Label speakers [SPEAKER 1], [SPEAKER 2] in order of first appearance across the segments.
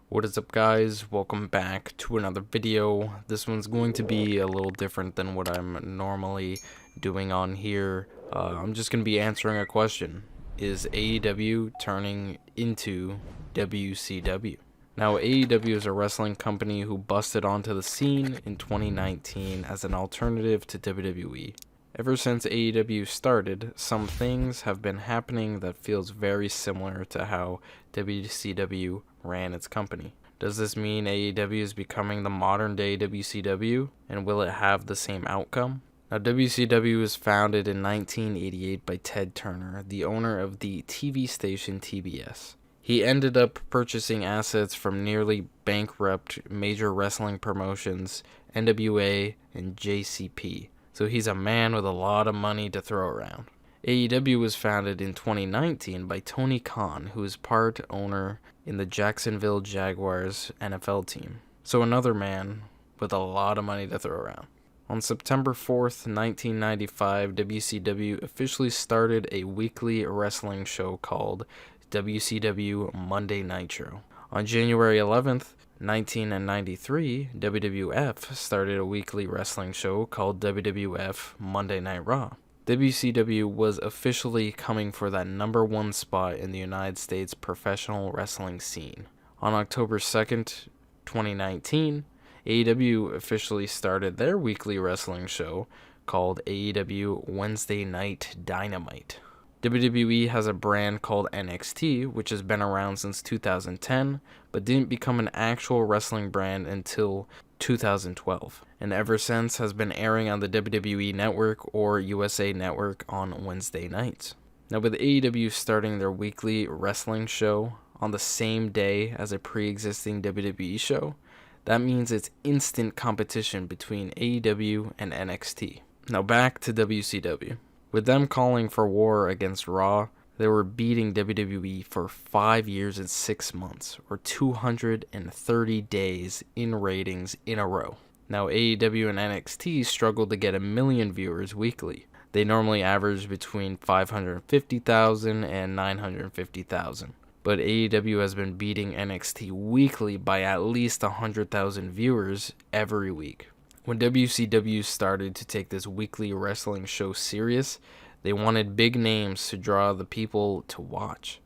[SPEAKER 1] What is up, guys? Welcome back to another video. This one's going to be a little different than what I'm normally doing on here. I'm just going to be answering a question. Is AEW turning into WCW? Now, AEW is a wrestling company who busted onto the scene in 2019 as an alternative to WWE. Ever since AEW started, some things have been happening that feels very similar to how WCW ran its company. Does this mean AEW is becoming the modern day WCW, and will it have the same outcome? Now, WCW was founded in 1988 by Ted Turner, the owner of the TV station TBS. He ended up purchasing assets from nearly bankrupt major wrestling promotions, NWA and JCP. So he's a man with a lot of money to throw around. AEW was founded in 2019 by Tony Khan, who is part owner in the Jacksonville Jaguars NFL team. So another man with a lot of money to throw around. On September 4th, 1995, WCW officially started a weekly wrestling show called WCW Monday Nitro. On January 11th, 1993, WWF started a weekly wrestling show called WWF Monday Night Raw. WCW was officially coming for that #1 spot in the United States professional wrestling scene. On October 2nd, 2019, AEW officially started their weekly wrestling show called AEW Wednesday Night Dynamite. WWE has a brand called NXT, which has been around since 2010, but didn't become an actual wrestling brand until 2012, and ever since has been airing on the WWE Network or USA Network on Wednesday nights. Now, with AEW starting their weekly wrestling show on the same day as a pre-existing WWE show, that means it's instant competition between AEW and NXT. Now back to WCW. With them calling for war against Raw, they were beating WWE for 5 years and 6 months, or 230 days in ratings in a row. Now, AEW and NXT struggled to get 1 million viewers weekly. They normally average between 550,000 and 950,000. But AEW has been beating NXT weekly by at least 100,000 viewers every week. When WCW started to take this weekly wrestling show serious, they wanted big names to draw the people to watch.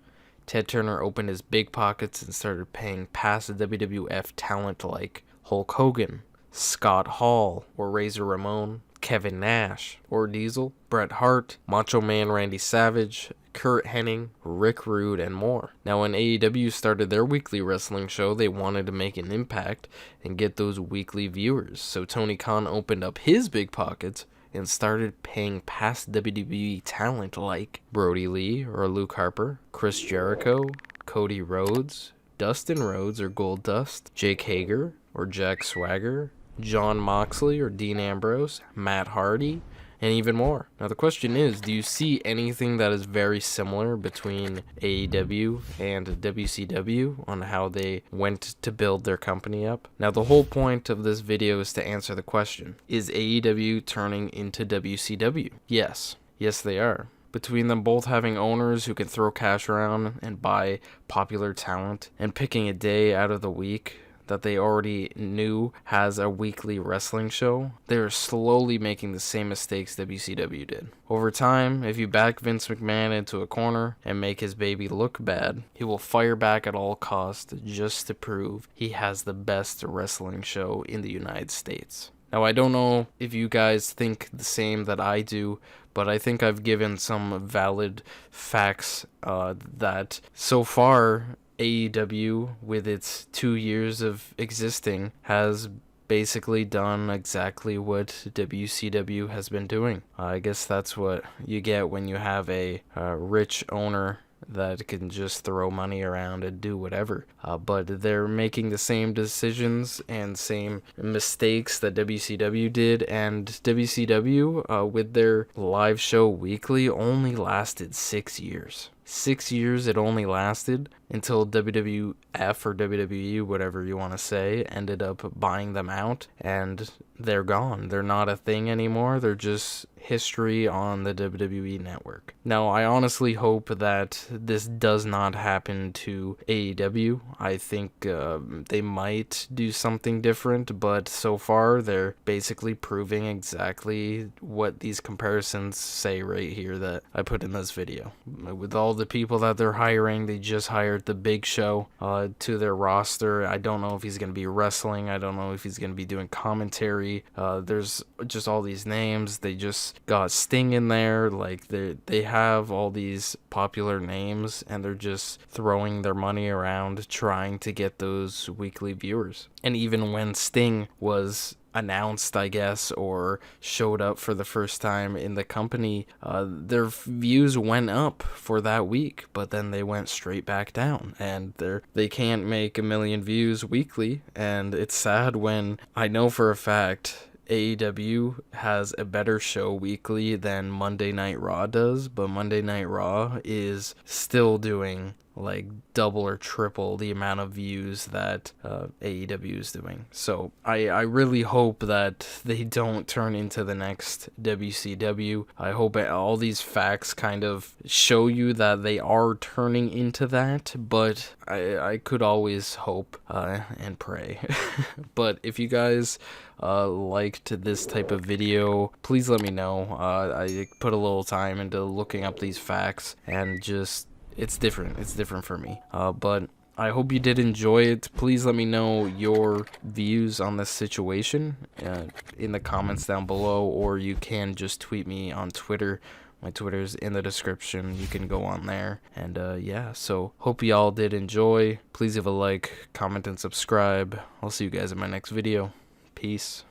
[SPEAKER 1] Ted Turner opened his big pockets and started paying past WWF talent like Hulk Hogan, Scott Hall or Razor Ramon, Kevin Nash or Diesel, Bret Hart, Macho Man Randy Savage, Kurt Hennig, Rick Rude, and more. Now, when AEW started their weekly wrestling show, they wanted to make an impact and get those weekly viewers. So Tony Khan opened up his big pockets and started paying past WWE talent like Brody Lee or Luke Harper, Chris Jericho, Cody Rhodes, Dustin Rhodes or Goldust, Jake Hager or Jack Swagger, Jon Moxley or Dean Ambrose, Matt Hardy, and even more. Now the question is, do you see anything that is very similar between AEW and WCW on how they went to build their company up? Now the whole point of this video is to answer the question, is AEW turning into WCW? Yes. Yes, they are. Between them both having owners who can throw cash around and buy popular talent and picking a day out of the week that they already knew has a weekly wrestling show, they are slowly making the same mistakes WCW did. Over time, if you back Vince McMahon into a corner and make his baby look bad, he will fire back at all costs just to prove he has the best wrestling show in the United States. Now, I don't know if you guys think the same that I do, but I think I've given some valid facts that so far AEW, with its 2 years of existing, has basically done exactly what WCW has been doing. I guess that's what you get when you have a rich owner that can just throw money around and do whatever. But they're making the same decisions and same mistakes that WCW did, and WCW, with their live show weekly, only lasted 6 years. 6 years it only lasted until WWF or WWE, whatever you want to say, ended up buying them out, and they're gone. They're not a thing anymore. They're just history on the WWE network. Now, I honestly hope that this does not happen to AEW. I think they might do something different, but so far they're basically proving exactly what these comparisons say right here that I put in this video. With all the people that they're hiring, they just hired the Big Show to their roster. I don't know if he's going to be wrestling. I don't know if he's going to be doing commentary. There's just all these names. They just got Sting in there. Like, they have all these popular names, and they're just throwing their money around trying to get those weekly viewers. And even when Sting was announced, I guess, or showed up for the first time in the company, their views went up for that week, but then they went straight back down, and they can't make 1 million views weekly. And it's sad when I know for a fact AEW has a better show weekly than Monday Night Raw does, but Monday Night Raw is still doing like double or triple the amount of views that AEW is doing. So I really hope that they don't turn into the next WCW. I hope all these facts kind of show you that they are turning into that, but I could always hope and pray. But if you guys liked this type of video, please let me know. I put a little time into looking up these facts, and just it's different for me, but I hope you did enjoy it. Please let me know your views on this situation in the comments down below, or you can just tweet me on Twitter. My Twitter's in the description. You can go on there. And yeah, so hope y'all did enjoy. Please leave a like, comment, and subscribe. I'll see you guys in my next video. Peace.